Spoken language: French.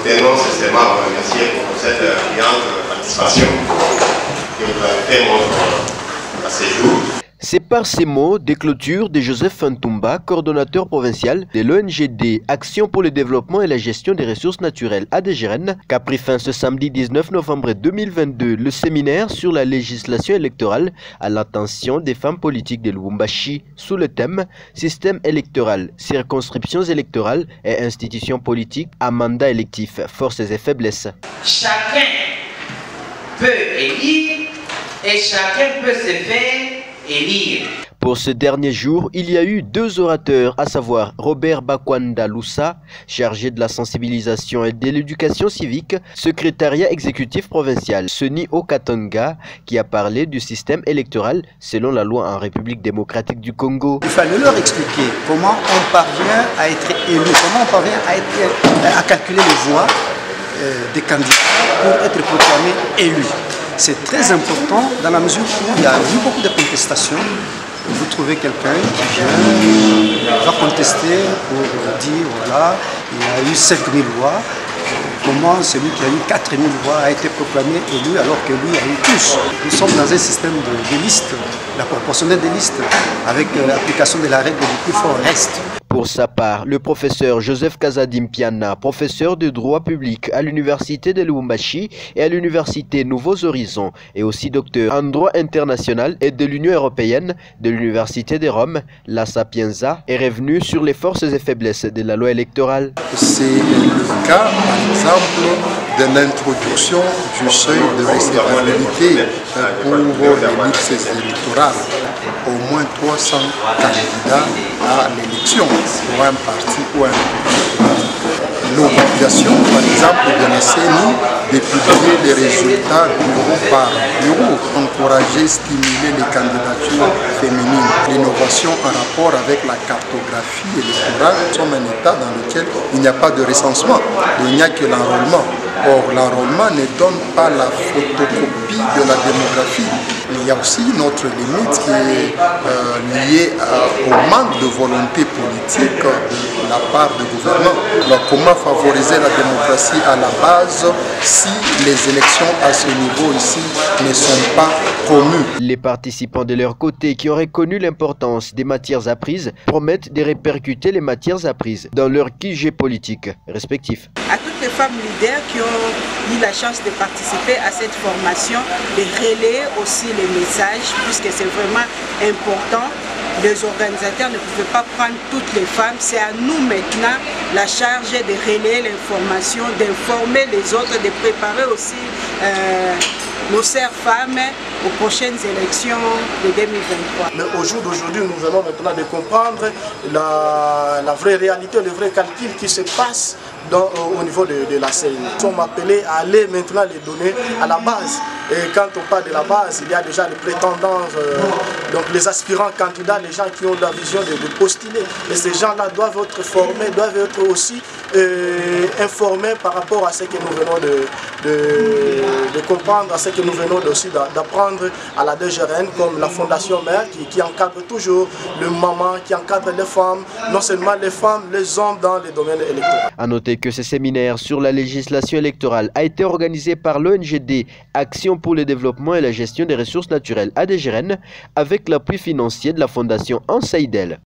tenons sincèrement à vous remercier pour cette brillante participation que vous avez fait à ces jours. C'est par ces mots de clôture de Joseph Fantumba, coordonnateur provincial de l'ONGD Action pour le développement et la gestion des ressources naturelles ADGRN, qu'a pris fin ce samedi 19 novembre 2022 le séminaire sur la législation électorale à l'attention des femmes politiques de Lubumbashi sous le thème Système électoral, circonscriptions électorales et institutions politiques à mandat électif, forces et faiblesses. Chacun peut élire et chacun peut se faire élire. Pour ce dernier jour, il y a eu deux orateurs, à savoir Robert Bakwanda Loussa, chargé de la sensibilisation et de l'éducation civique, secrétariat exécutif provincial, Seni Okatonga, qui a parlé du système électoral selon la loi en République démocratique du Congo. Il fallait leur expliquer comment on parvient à être élu, comment on parvient à calculer les voix des candidats pour être proclamé élu. C'est très important dans la mesure où il y a eu beaucoup de contestations. Vous trouvez quelqu'un qui vient, va contester pour dire voilà, il y a eu 5000 voix. Comment celui qui a eu 4000 voix a été proclamé élu alors que lui a eu plus. Nous sommes dans un système de listes, la proportionnelle des listes, avec l'application de la règle du plus fort reste. Pour sa part, le professeur Joseph Kazadimpiana, professeur de droit public à l'université de Lubumbashi et à l'université Nouveaux Horizons, et aussi docteur en droit international et de l'Union européenne de l'université de Rome, La Sapienza, est revenu sur les forces et faiblesses de la loi électorale. C'est le cas, par exemple, de l'introduction du seuil de recevabilité pour les listes électorales. Au moins 300 candidats à l'élection pour un parti ou un parti. L'obligation, par exemple, de la CENI de publier les résultats bureau par bureau, encourager, stimuler les candidatures féminines. L'innovation en rapport avec la cartographie électorale, nous sommes un État dans lequel il n'y a pas de recensement, il n'y a que l'enrôlement. Or, l'enrôlement ne donne pas la photocopie de la démographie. Il y a aussi notre limite qui est liée au manque de volonté politique de la part du gouvernement. Donc, comment favoriser la démocratie à la base si les élections à ce niveau ici ne sont pas promues? Les participants de leur côté qui auraient connu l'importance des matières apprises promettent de répercuter les matières apprises dans leur QG politique respectif. À toutes les femmes leaders qui ont eu la chance de participer à cette formation, de relayer aussi les messages, puisque c'est vraiment important. Les organisateurs ne pouvaient pas prendre toutes les femmes. C'est à nous maintenant la charge de relayer l'information, d'informer les autres, de préparer aussi nos sœurs femmes aux prochaines élections de 2023. Mais au jour d'aujourd'hui, nous venons maintenant de comprendre la vraie réalité, le vrai calcul qui se passe au niveau de la CENI. Nous sommes appelés à aller maintenant les donner à la base. Et quand on parle de la base, il y a déjà les prétendants, donc les aspirants candidats, les gens qui ont la vision de postuler. Et ces gens-là doivent être formés, doivent être aussi informés par rapport à ce que nous venons de comprendre, à ce que nous venons aussi d'apprendre à la DGRN, comme la Fondation Mère qui encadre toujours le maman, qui encadre les femmes, non seulement les femmes, les hommes dans les domaines électoraux. À noter que ce séminaire sur la législation électorale a été organisé par l'ONGD Action pour le développement et la gestion des ressources naturelles ADGRN avec l'appui financier de la Fondation Ansaïdel.